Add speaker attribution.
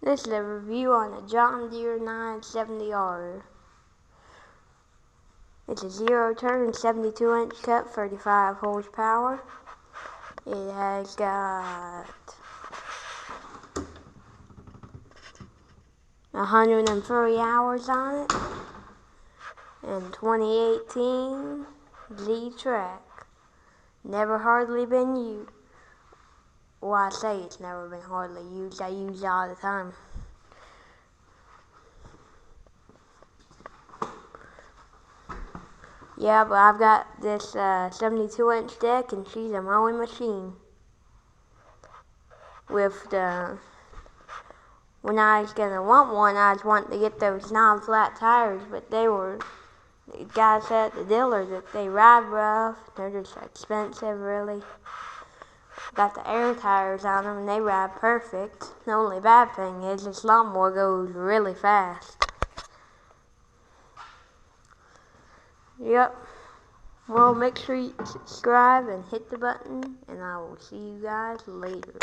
Speaker 1: This is a review on a John Deere 970R. It's a 0-turn, 72-inch cut, 35 horsepower. It has got 130 hours on it, and 2018 Z-Track. Never hardly been used. Well, I say it's never been hardly used. I use it all the time. Yeah, but I've got this 72-inch deck, and she's a mowing machine. When I was gonna want one, I was wanting to get those non-flat tires, but the guy said at the dealer that they ride rough. They're just expensive, really. Got the air tires on them, and they ride perfect. The only bad thing is this lawnmower goes really fast. Yep. Well, make sure you subscribe and hit the button, and I will see you guys later.